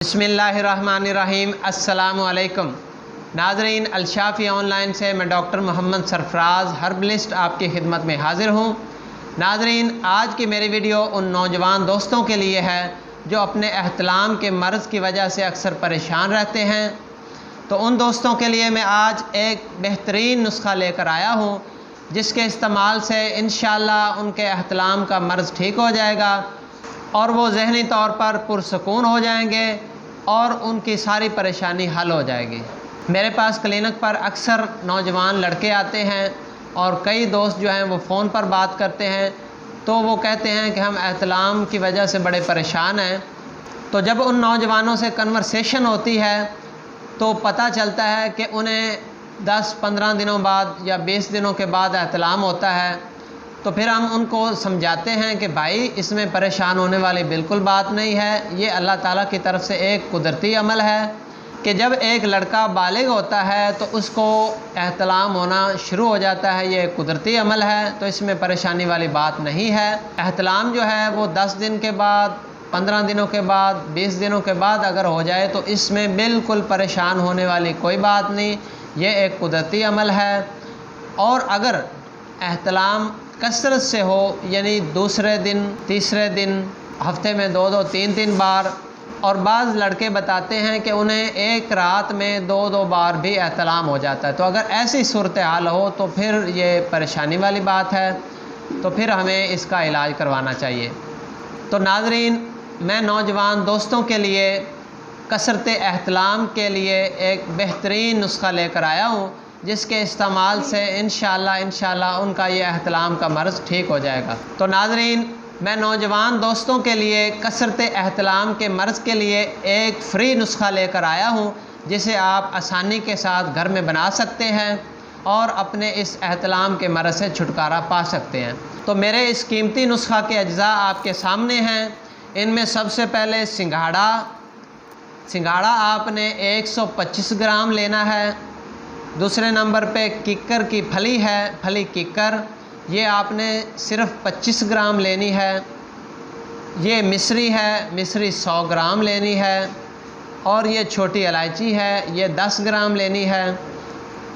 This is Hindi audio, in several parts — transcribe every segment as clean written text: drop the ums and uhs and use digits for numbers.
बिस्मिल्लाहिर्रहमानिर्रहीम। अस्सलामु अलैकुम नाज़रीन, अलशाफ़ी ऑनलाइन से मैं डॉक्टर मोहम्मद सरफराज हर्बलिस्ट आपकी खिदमत में हाज़िर हूँ। नाज़रीन, आज की मेरी वीडियो उन नौजवान दोस्तों के लिए है जो अपने एहतलाम के मर्ज़ की वजह से अक्सर परेशान रहते हैं। तो उन दोस्तों के लिए मैं आज एक बेहतरीन नुस्खा लेकर आया हूँ जिसके इस्तेमाल से इंशाअल्लाह उनके एहतलाम का मर्ज़ ठीक हो जाएगा और वो ज़हनी तौर पर पुरसकून हो जाएंगे और उनकी सारी परेशानी हल हो जाएगी। मेरे पास क्लिनिक पर अक्सर नौजवान लड़के आते हैं और कई दोस्त जो हैं वो फ़ोन पर बात करते हैं, तो वो कहते हैं कि हम एहतलाम की वजह से बड़े परेशान हैं। तो जब उन नौजवानों से कन्वर्सेशन होती है तो पता चलता है कि उन्हें 10-15 दिनों बाद या 20 दिनों के बाद एहतलाम होता है। तो फिर हम उनको समझाते हैं कि भाई इसमें परेशान होने वाली बिल्कुल बात नहीं है, ये अल्लाह ताला की तरफ से एक कुदरती अमल है कि जब एक लड़का बालिग होता है तो उसको एहतलाम होना शुरू हो जाता है। ये कुदरती अमल है, तो इसमें परेशानी वाली बात नहीं है। एहतलाम जो है वो 10 दिन के बाद, 15 दिनों के बाद, 20 दिनों के बाद अगर हो जाए तो इसमें बिल्कुल परेशान होने वाली कोई बात नहीं, ये एक कुदरती अमल है। और अगर एहतलाम कसरत से हो, यानी दूसरे दिन, तीसरे दिन, हफ्ते में 2-2, 3-3 बार, और बाज़ लड़के बताते हैं कि उन्हें एक रात में 2-2 बार भी एहतलाम हो जाता है। तो अगर ऐसी सूरत हाल हो तो फिर ये परेशानी वाली बात है, तो फिर हमें इसका इलाज करवाना चाहिए। तो नाज़रीन, मैं नौजवान दोस्तों के लिए कसरत एहतलाम के लिए एक बेहतरीन नुस्खा लेकर आया हूँ जिसके इस्तेमाल से इंशाअल्लाह उनका ये एहतलाम का मर्ज़ ठीक हो जाएगा। तो नाज़रीन, मैं नौजवान दोस्तों के लिए कसरत एहतलाम के मर्ज़ के लिए एक फ़्री नुस्खा लेकर आया हूँ जिसे आप आसानी के साथ घर में बना सकते हैं और अपने इस एहतलाम के मर्ज़ से छुटकारा पा सकते हैं। तो मेरे इस कीमती नुस्खा के अज्जा आपके सामने हैं। इनमें सबसे पहले सिंघाड़ा आपने 125 ग्राम लेना है। दूसरे नंबर पे किक्कर की फली है, फली किक्कर, ये आपने सिर्फ 25 ग्राम लेनी है। ये मिश्री है, मिश्री 100 ग्राम लेनी है। और ये छोटी इलायची है, ये 10 ग्राम लेनी है।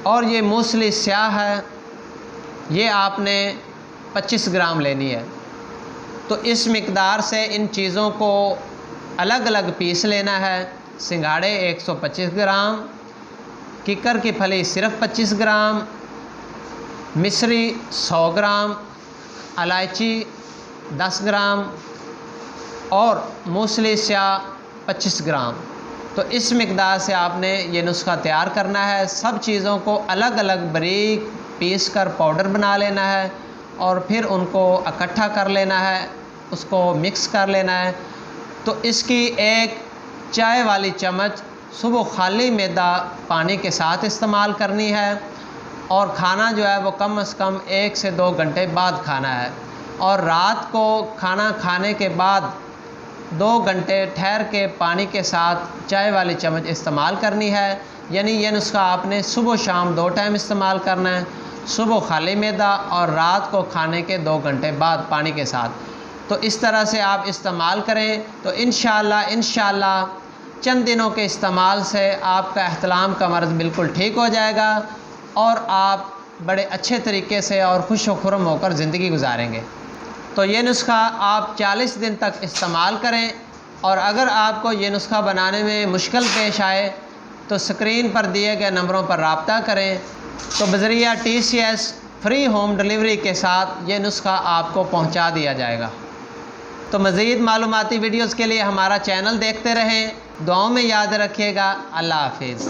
और ये मूसली स्याह है, ये आपने 25 ग्राम लेनी है। तो इस मिक़दार से इन चीज़ों को अलग अलग पीस लेना है। सिंघाड़े 125 ग्राम, किक्कर की फली सिर्फ 25 ग्राम, मिश्री 100 ग्राम, इलायची 10 ग्राम और मूसली स्याह 25 ग्राम। तो इस मिक़दार से आपने ये नुस्खा तैयार करना है। सब चीज़ों को अलग अलग बारीक पीस कर पाउडर बना लेना है और फिर उनको इकट्ठा कर लेना है, उसको मिक्स कर लेना है। तो इसकी एक चाय वाली चम्मच सुबह खाली मैदा पानी के साथ इस्तेमाल करनी है और खाना जो है वो कम से कम 1 से 2 घंटे बाद खाना है। और रात को खाना खाने के बाद 2 घंटे ठहर के पानी के साथ चाय वाली चम्मच इस्तेमाल करनी है। यानी ये नुस्खा आपने सुबह शाम 2 टाइम इस्तेमाल करना है, सुबह खाली मैदा और रात को खाने के 2 घंटे बाद पानी के साथ। तो इस तरह से आप इस्तेमाल करें तो इंशाअल्लाह चंद दिनों के इस्तेमाल से आपका एहतलाम का मर्ज़ बिल्कुल ठीक हो जाएगा और आप बड़े अच्छे तरीके से और खुश व खुर्म होकर ज़िंदगी गुजारेंगे। तो ये नुस्खा आप 40 दिन तक इस्तेमाल करें। और अगर आपको ये नुस्खा बनाने में मुश्किल पेश आए तो स्क्रीन पर दिए गए नंबरों पर रब्ता करें। तो बज़रिया TCS फ्री होम डिलीवरी के साथ ये नुस्खा आपको पहुँचा दिया जाएगा। तो मज़ीद मालूमाती वीडियोज़ के लिए हमारा चैनल देखते रहें। दुआओं में याद रखिएगा। अल्लाह हाफिज़।